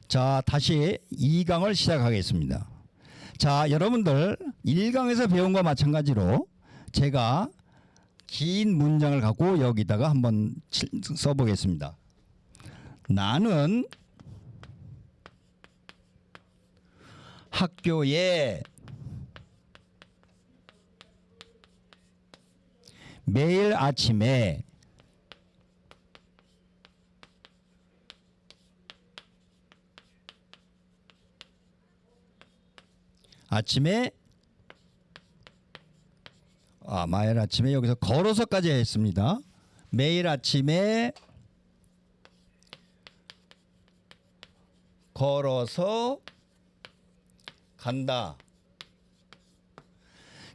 자, 다시 2강을 시작하겠습니다. 자, 여러분들 1강에서 배운 것과 마찬가지로 제가 긴 문장을 갖고 여기다가 한번 써보겠습니다. 나는 학교에 매일 아침에 매일 아침에 여기서 걸어서까지 했습니다. 매일 아침에 걸어서 간다.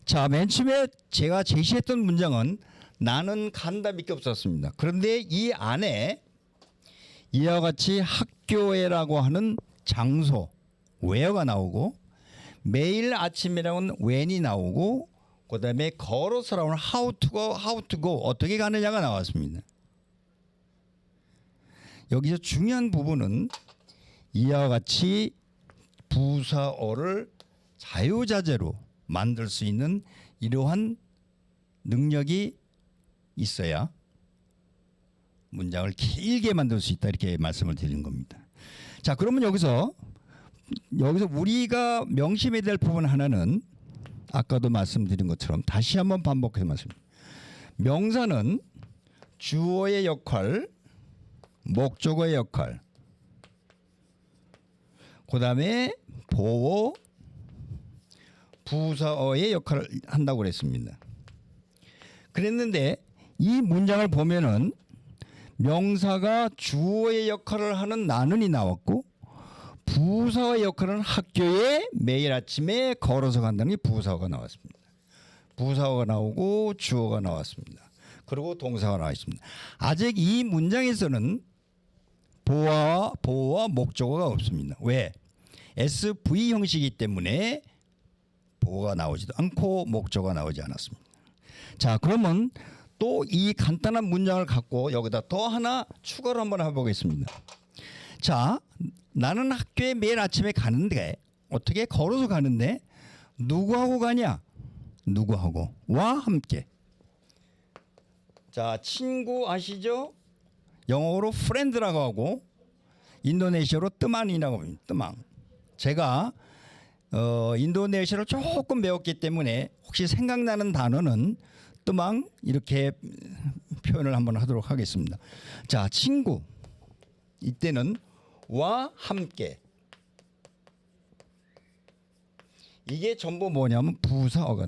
자, 맨 처음에 제가 제시했던 문장은 나는 간다 밖에 없었습니다. 그런데 이 안에 이와 같이 학교에라고 하는 장소 where가 나오고 매일 아침이라고는 when이 나오고 그 다음에 걸어서라고는 how to go 어떻게 가느냐가 나왔습니다. 여기서 중요한 부분은 이와 같이 부사어를 자유자재로 만들 수 있는 이러한 능력이 있어야 문장을 길게 만들 수 있다 이렇게 말씀을 드리는 겁니다. 자, 그러면 여기서 우리가 명심해야 될 부분 하나는 아까도 말씀드린 것처럼 다시 한번 반복해서 말씀드립니다. 명사는 주어의 역할, 목적어의 역할, 그 다음에 보어, 부사어의 역할을 한다고 그랬습니다. 그랬는데 이 문장을 보면은 명사가 주어의 역할을 하는 나는이 나왔고 부사의 역할은 학교에 매일 아침에 걸어서 간다는 게 부사어가 나왔습니다. 부사어가 나오고 주어가 나왔습니다. 그리고 동사가 나와 있습니다. 아직 이 문장에서는 보어와 목적어가 없습니다. 왜? SV 형식이기 때문에 보어가 나오지도 않고 목적어가 나오지 않았습니다. 자, 그러면 또 이 간단한 문장을 갖고 여기다 또 하나 추가로 한번 해보겠습니다. 자, 나는 학교에 매일 아침에 가는데 어떻게 걸어서 가는데 누구하고 가냐? 누구하고? 와 함께. 자, 친구 아시죠? 영어로 friend라고 하고 인도네시아로 뜨만이라고 합니다. 뜨망. 제가 인도네시아를 조금 배웠기 때문에 혹시 생각나는 단어는 뜨망 이렇게 표현을 한번 하도록 하겠습니다. 자, 친구. 이때는 와 함께. 이게 전부 뭐냐면 부사어가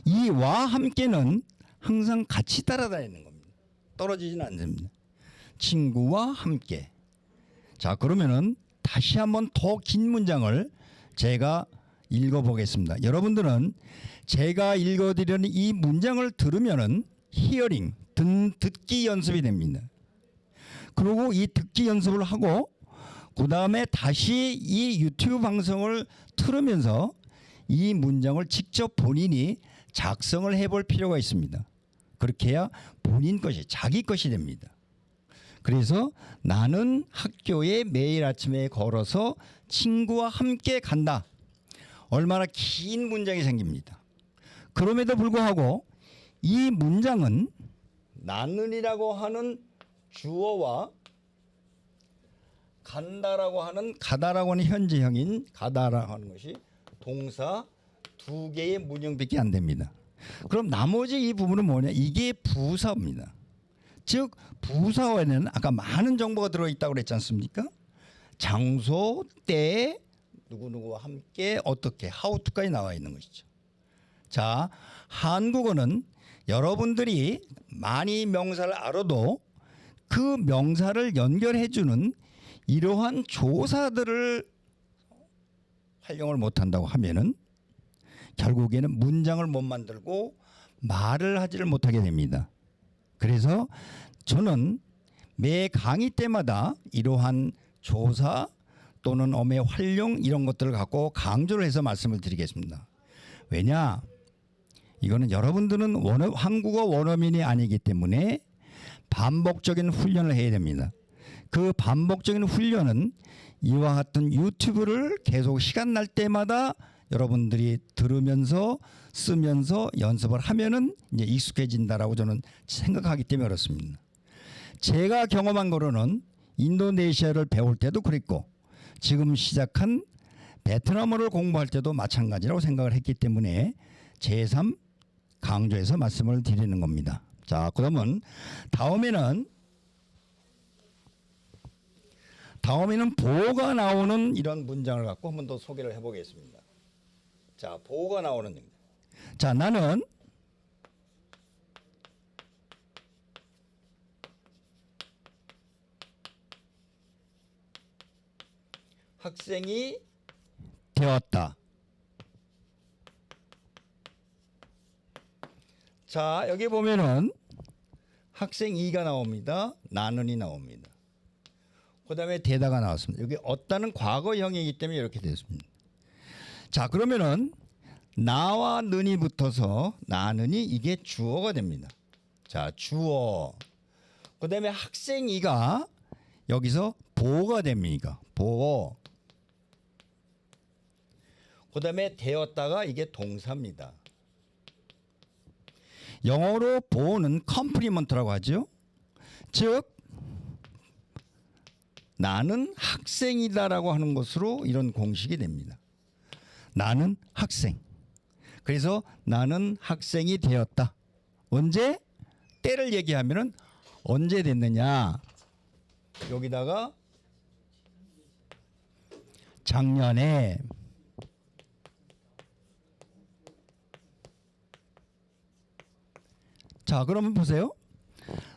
이 와 함께는 항상 같이 따라다니는 겁니다. 떨어지지는 않습니다. 친구와 함께. 자, 그러면은 다시 한번 더 긴 문장을 제가 읽어보겠습니다. 여러분들은 제가 읽어드리는 이 문장을 들으면은 히어링, 듣기 연습이 됩니다. 그리고 이 듣기 연습을 하고 그 다음에 다시 이 유튜브 방송을 틀으면서 이 문장을 직접 본인이 작성을 해볼 필요가 있습니다. 그렇게 해야 본인 것이 자기 것이 됩니다. 그래서 나는 학교에 매일 아침에 걸어서 친구와 함께 간다. 얼마나 긴 문장이 생깁니다. 그럼에도 불구하고 이 문장은 나는이라고 하는 주어와 간다라고 하는 가다라고 하는 현재형인 가다라고 하는 것이 동사 두 개의 문형밖에 안 됩니다. 그럼 나머지 이 부분은 뭐냐? 이게 부사입니다. 즉 부사어에는 아까 많은 정보가 들어있다고 그랬지 않습니까? 장소, 때, 누구누구와 함께, 어떻게, how to까지 나와 있는 것이죠. 자, 한국어는 여러분들이 많이 명사를 알아도 그 명사를 연결해주는 이러한 조사들을 활용을 못한다고 하면은 결국에는 문장을 못 만들고 말을 하지를 못하게 됩니다. 그래서 저는 매 강의 때마다 이러한 조사 또는 어의 활용 이런 것들을 갖고 강조를 해서 말씀을 드리겠습니다. 왜냐? 이거는 여러분들은 한국어 원어민이 아니기 때문에 반복적인 훈련을 해야 됩니다. 그 반복적인 훈련은 이와 같은 유튜브를 계속 시간 날 때마다 여러분들이 들으면서 쓰면서 연습을 하면은 이제 익숙해진다라고 저는 생각하기 때문에 그렇습니다. 제가 경험한 거로는 인도네시아를 배울 때도 그랬고 지금 시작한 베트남어를 공부할 때도 마찬가지라고 생각을 했기 때문에 제3 강조해서 말씀을 드리는 겁니다. 자, 그러면 다음에는 보호가 나오는 이런 문장을 갖고 한 번 더 소개를 해보겠습니다. 자, 보호가 나오는 겁니다. 자, 나는 학생이 되었다. 자, 여기 보면은 학생 2가 나옵니다. 나는이 나옵니다. 그 다음에 되다가 나왔습니다. 여기 얻다는 과거형이기 때문에 이렇게 됐습니다. 자, 그러면은 나와 는이 붙어서 나는이 이게 주어가 됩니다. 자, 주어. 그 다음에 학생 2가 여기서 보어가 됩니다. 보어. 그 다음에 되었다가 이게 동사입니다. 영어로 보어는 컴플리먼트라고 하죠. 즉 나는 학생이다라고 하는 것으로 이런 공식이 됩니다. 나는 학생. 그래서 나는 학생이 되었다. 언제? 때를 얘기하면은 언제 됐느냐? 여기다가 작년에 자, 그러면 보세요.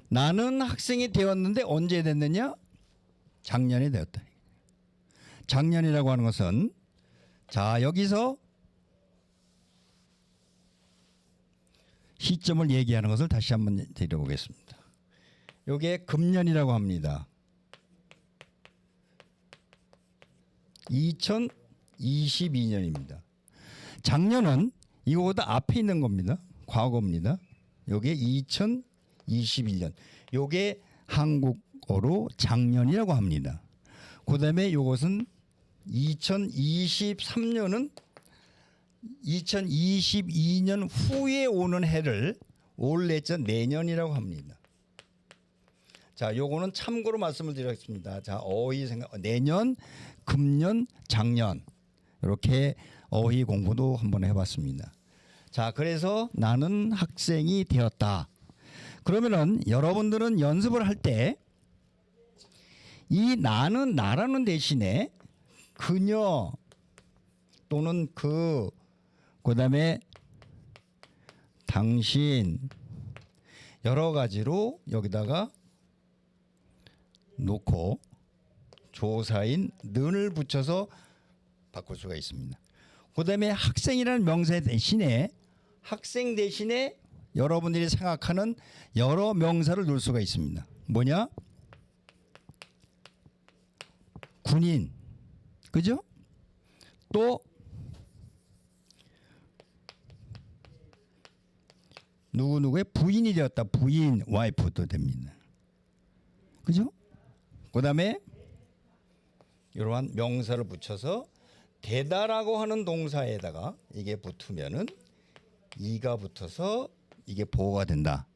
나는 학생이 되었는데 언제 됐느냐? 작년에 되었다. 작년이라고 하는 것은 자, 여기서 시점을 얘기하는 것을 다시 한번 드려보겠습니다. 이게 금년이라고 합니다. 2022년입니다. 작년은 이거보다 앞에 있는 겁니다. 과거입니다. 요게 2021년. 요게 한국어로 작년이라고 합니다. 그다음에 이것은 2023년은 2022년 후에 오는 해를 올해자 내년이라고 합니다. 자, 요거는 참고로 말씀을 드리겠습니다. 자, 어휘 생각 내년, 금년, 작년 이렇게 어휘 공부도 한번 해봤습니다. 자, 그래서 나는 학생이 되었다. 그러면은 여러분들은 연습을 할 때 이 나는 나라는 대신에 그녀 또는 그다음에 당신 여러 가지로 여기다가 놓고 조사인 는을 붙여서 바꿀 수가 있습니다. 그다음에 학생이라는 명사 대신에 학생 대신에 여러분들이 생각하는 여러 명사를 넣을 수가 있습니다. 뭐냐? 군인, 그죠? 또 누구누구의 부인이 되었다. 부인, 와이프도 됩니다. 그죠? 그 다음에 이러한 명사를 붙여서 되다라고 하는 동사에다가 이게 붙으면은 이가 붙어서 이게 보호가 된다.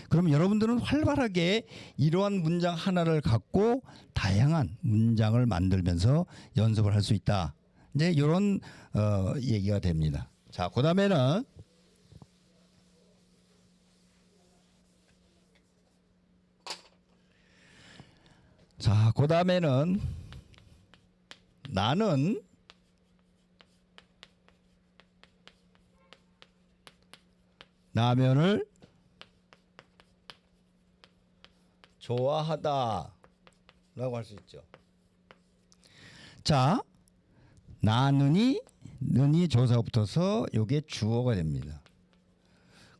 그럼 여러분들은 활발하게 이러한 문장 하나를 갖고 다양한 문장을 만들면서 연습을 할 수 있다. 이제 이런 얘기가 됩니다. 자, 그다음에는 나는 라면을 좋아하다 라고 할 수 있죠. 자, 나는이 는이 조사 붙어서 이게 주어가 됩니다.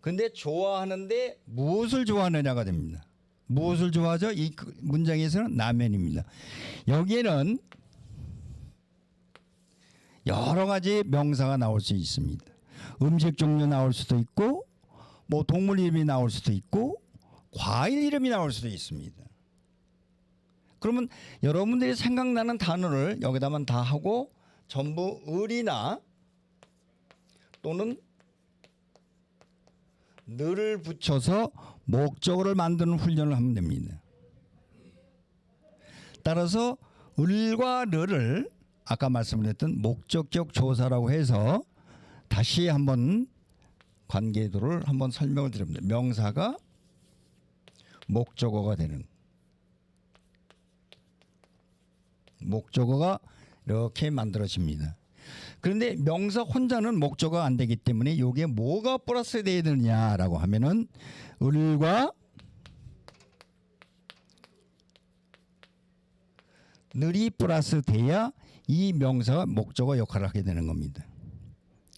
근데 좋아하는데 무엇을 좋아하느냐가 됩니다. 무엇을 좋아하죠? 이 문장에서는 라면입니다. 여기에는 여러 가지 명사가 나올 수 있습니다. 음식 종류 나올 수도 있고 뭐 동물 이름이 나올 수도 있고 과일 이름이 나올 수도 있습니다. 그러면 여러분들이 생각나는 단어를 여기다만 다 하고 전부 을이나 또는 늘을 붙여서 목적어를 만드는 훈련을 하면 됩니다. 따라서 을과 늘을 아까 말씀드렸던 목적격 조사라고 해서 다시 한번 관계도를 한번 설명을 드립니다. 명사가 목적어가 되는, 목적어가 이렇게 만들어집니다. 그런데 명사 혼자는 목적어가 안 되기 때문에 이게 뭐가 플러스 돼야 되느냐라고 하면은 을과 늘이 플러스 돼야 이 명사가 목적어 역할을 하게 되는 겁니다.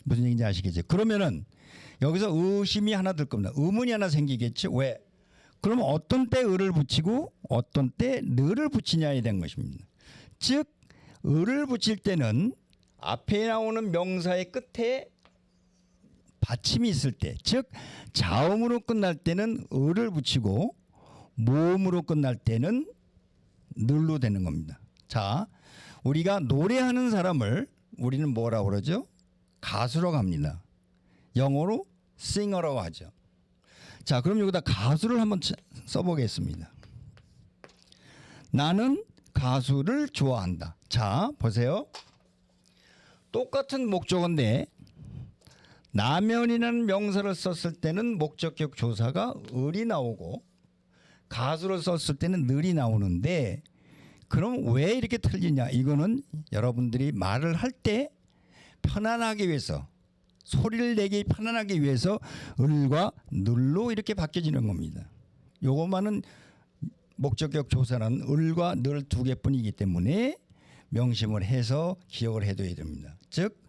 무슨 얘기인지 아시겠죠? 그러면은 여기서 의심이 하나 들 겁니다. 의문이 하나 생기겠죠. 왜? 그럼 어떤 때 을을 붙이고 어떤 때 늘을 붙이냐에 대한 것입니다. 즉 을을 붙일 때는 앞에 나오는 명사의 끝에 받침이 있을 때, 즉 자음으로 끝날 때는 을을 붙이고 모음으로 끝날 때는 늘로 되는 겁니다. 자, 우리가 노래하는 사람을 우리는 뭐라고 그러죠? 가수라고 합니다. 영어로 싱어라고 하죠. 자, 그럼 여기다 가수를 한번 써보겠습니다. 나는 가수를 좋아한다. 자, 보세요. 똑같은 목적어인데 나면이라는 명사를 썼을 때는 목적격 조사가 을이 나오고 가수를 썼을 때는 늘이 나오는데 그럼 왜 이렇게 틀리냐? 이거는 여러분들이 말을 할 때 편안하기 위해서, 소리를 내기 편안하기 위해서 을과 늘로 이렇게 바뀌어지는 겁니다. 요것만은 목적격 조사는 을과 늘 두 개뿐이기 때문에 명심을 해서 기억을 해둬야 됩니다. 즉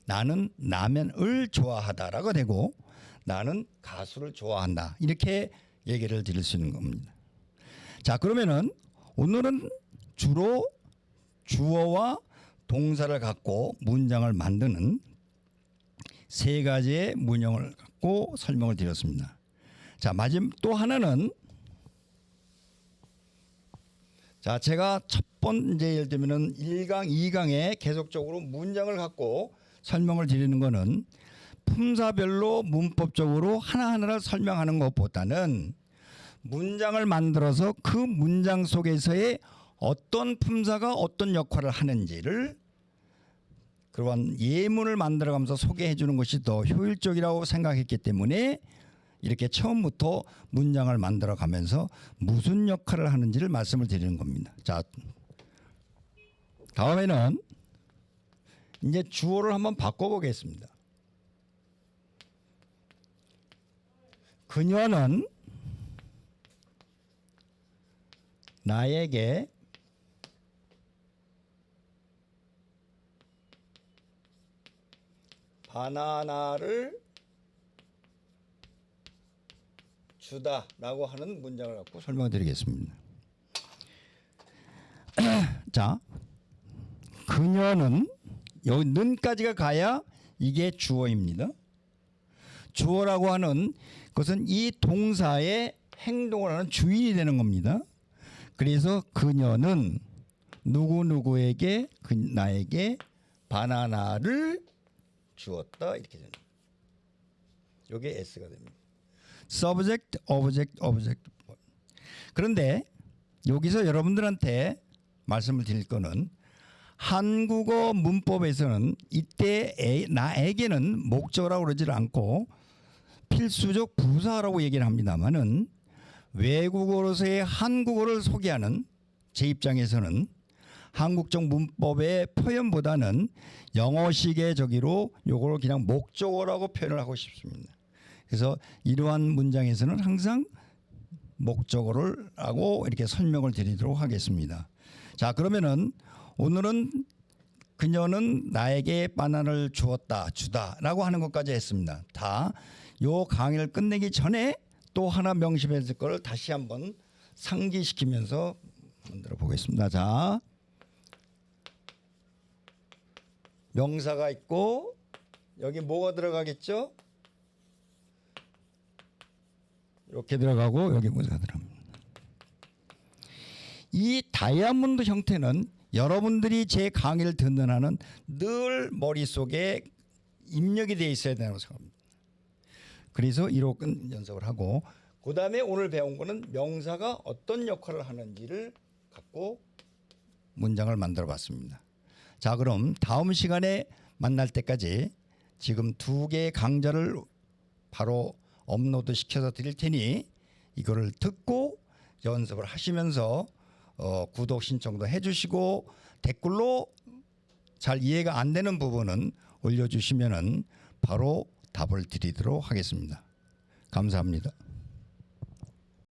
나는 라면을 좋아하다라고 되고 나는 가수를 좋아한다, 이렇게 얘기를 드릴 수 있는 겁니다. 자, 그러면은 오늘은 주로 주어와 동사를 갖고 문장을 만드는 세 가지의 문형을 갖고 설명을 드렸습니다. 자, 마지막 또 하나는, 자, 제가 첫 번째 예를 들면은 1강, 2강에 계속적으로 문장을 갖고 설명을 드리는 거는 품사별로 문법적으로 하나하나를 설명하는 것보다는 문장을 만들어서 그 문장 속에서의 어떤 품사가 어떤 역할을 하는지를 그러한 예문을 만들어가면서 소개해 주는 것이 더 효율적이라고 생각했기 때문에 이렇게 처음부터 문장을 만들어 가면서 무슨 역할을 하는지를 말씀을 드리는 겁니다. 자, 다음에는 이제 주어를 한번 바꿔보겠습니다. 그녀는 나에게 바나나를 주다라고 하는 문장을 갖고 설명드리겠습니다. 자, 그녀는 여기 는까지가 가야 이게 주어입니다. 주어라고 하는 것은 이 동사의 행동을 하는 주인이 되는 겁니다. 그래서 그녀는 누구누구에게 나에게 바나나를 주었다, 이렇게 됩니다. 이게 S가 됩니다. subject, object, object. 그런데 여기서 여러분들한테 말씀을 드릴 거는 한국어 문법에서는 이때 나에게는 목적어라고 그러지 않고 필수적 부사라고 얘기를 합니다만은 외국어로서의 한국어를 소개하는 제 입장에서는 한국적 문법의 표현보다는 영어식의 저기로 요걸 그냥 목적어라고 표현을 하고 싶습니다. 그래서 이러한 문장에서는 항상 목적어를 하고 이렇게 설명을 드리도록 하겠습니다. 자, 그러면은 오늘은 그녀는 나에게 바나나를 주다라고 하는 것까지 했습니다. 다 요 강의를 끝내기 전에 또 하나 명심해줄 걸 다시 한번 상기시키면서 만들어 보겠습니다. 자, 명사가 있고 여기 뭐가 들어가겠죠? 이렇게 들어가고 여기 뭐가 들어갑니다. 이 다이아몬드 형태는 여러분들이 제 강의를 듣는 한은 늘 머릿속에 입력이 되어 있어야 된다고 생각합니다. 그래서 1호 연습을 하고 그 다음에 오늘 배운 거는 명사가 어떤 역할을 하는지를 갖고 문장을 만들어 봤습니다. 자, 그럼 다음 시간에 만날 때까지 지금 2개의 강좌를 바로 업로드 시켜서 드릴 테니 이거를 듣고 연습을 하시면서 구독 신청도 해주시고 댓글로 잘 이해가 안 되는 부분은 올려주시면은 바로 답을 드리도록 하겠습니다. 감사합니다.